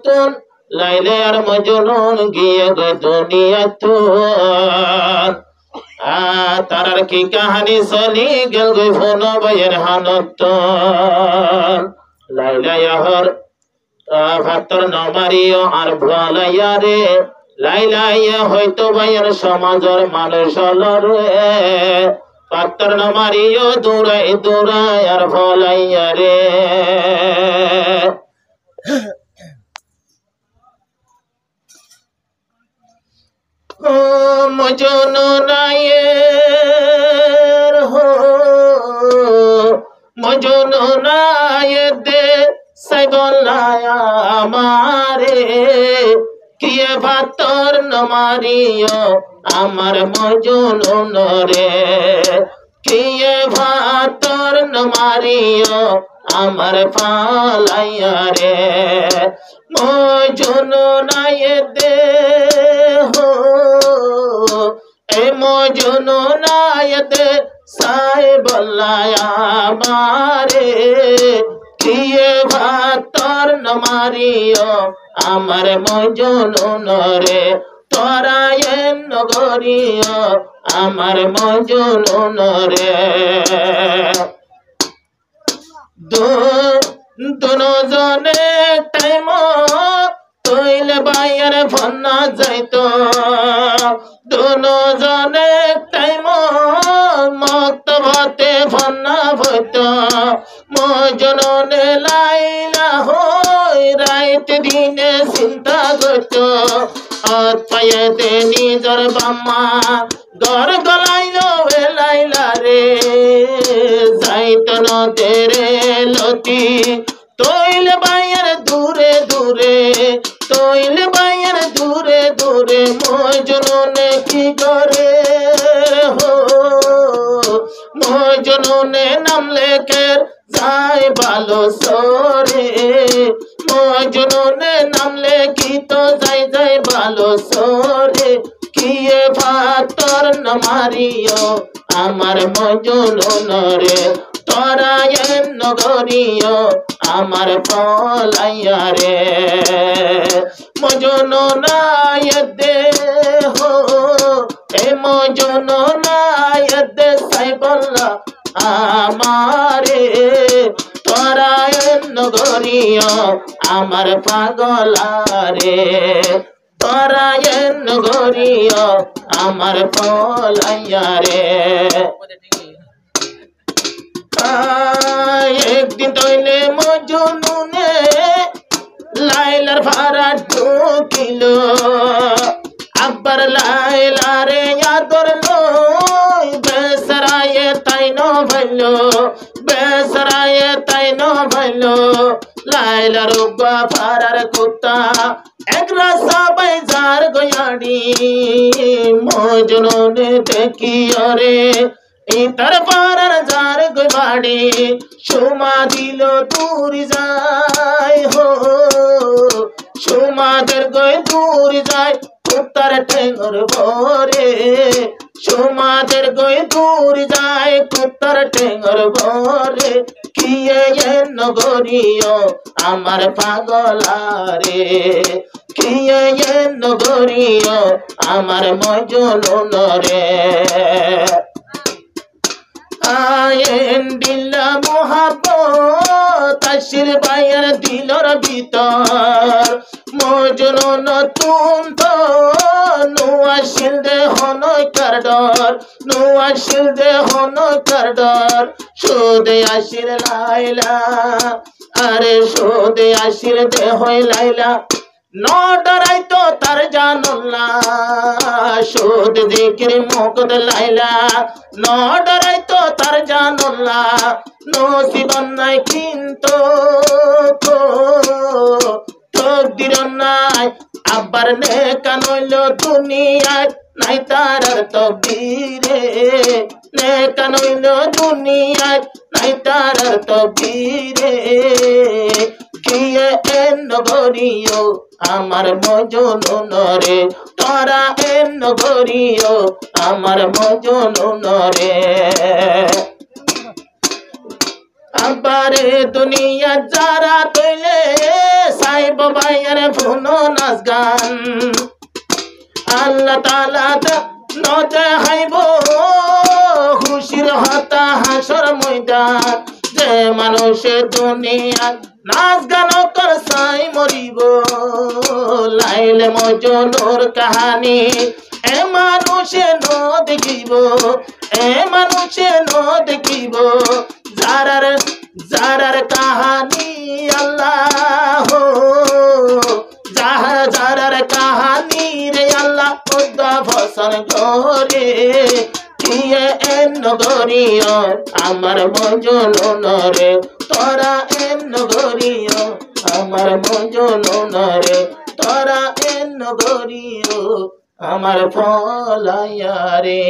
নতুন লাইলা আর মজনুন গিয়ে গে দুনিয়া তো তারার কি কাহানি চলি গেল গে ফোন বইয়ের হানত লাইলা হর ভাতর নমারিও আর ভুয়ালাইয়া রে লাইলা হয়তো বইয়ের সমাজের মানুষ রে পাত্তর নমারিও দূরাই দূরাই আর ভুয়ালাইয়া রে ও মজনু নায়ের হো মজনু নায়ের দে সাইবলায়া আমারে কিয়ে ভাতর নমারিও আমার মজনু নরে কিয়ে ভাতর নমারিও আমার ফালাইয়া রে মজনু নায়ের দে হো এ মজনু নায়েদ সাইবলায়া আমারে কিয়ে ভাতর নমারিও আমার মজনু নরে তোরায়ের নগরিও আমার মজনু নরে দুজনে টাইম তৈলে বাইয়ের ফন্না যাইতো দুজনে টাইম মত ভাতে ফন্না হইতো মজনুনে লাইলা হই রাইত দিনে চিন্তা করতো পায়েতে নিজর বাম্মা ঘর গলাইল লাইলা রে যাইত নদে রে লতি তৈল বাইয়ের দূরে দূরে তৈল বাইয়ের দূরে দূরে মজনুনে কি করে হো মজনুনে নাম লেখের যাই ভালো সরে মজনুনে নাম লেখি তো যাই যাই ভালো সরে কিয়ে ভাতর নমারিও আমার মজনু নরে তোরায়ের নগরিও আমার ফলাইয়া রে মজনু নায়েদ দে হো এ মজনু নায়েদ দে সাইবল্লা আমারে তোরায়ের নগরিও আমার পাগলা রে তোরায়ের নগরিও আমার ফলাইয়া রে একদিন তৈলে মজনুনে লাইলার ভাড়া ঢুকিল আব্বার লাইলারে আদর লই বেসরায়ে তাই ন ভাইল বেসরায়ে তাই ন ভাইল লাইলার উবা ভাড়ার কুত্তা একরা সবাই যার গয়াড়ি মজনুনে দেখিও রে ইতার পারার যার গবাড়ি সুমা দিল দূর যায় হো সুমাদের গয় দূর যায় কুত্তার ঠেঙর ভরে সুমাদের গয় দূর যায় কুত্তার ঠেঙর ভরে কিয়ে নগরিও আমার পাগলা রে কিয়ে নগরিও আমার মজনু নরে আয়েন দিলা মোহাব্বত আশির বাইয়ের দিলর ভিতর মজনু নতুন তো নুয়াশিল দে হনই কার ডর নুয়াশিল দে হনই কার ডর সুদে আশির লাইলা আরে সুদে আশির দে হই লাইলা ন ডরাই তো তার জানুল্লা সুদ জিকির মুকদ লাইলা ন ডরাই তো তার জানুল্লা নসিবন নাই কিন্তু তকদির নাই আব্বার নেকা নইল দুনিয়ায় নাই তার তকদিরে নেকা নইল দুনিয়ায় নাই তার তকদিরে কিয়ে নগরিও আমার মজনু নরে তোরা নগরিও আমার মজনু নরে আব্বারে দুনিয়া যারা তৈলে সাইব ভাইয়ের ফুনো নাচ গান আল্লাহ তাআলা নতে হাইব খুশির হতা হাসর ময়দান যে মানুষে দুনিয়া নাচ গান করছাই মরিব লাইলে মজনুর কাহানি এ মানুষে ন দেখিব এ মানুষে ন দেখিব যারার কাহানি আল্লাহ যারার কাহানি রে আল্লাহ উদ্দা ফসল করে কিয়ে এন নগরীয় আমার মজনুন রে তোরা এন নগরীয় আমার মজনুন রে তোরা এন নগরীয় আমার ফলাইয়া রে।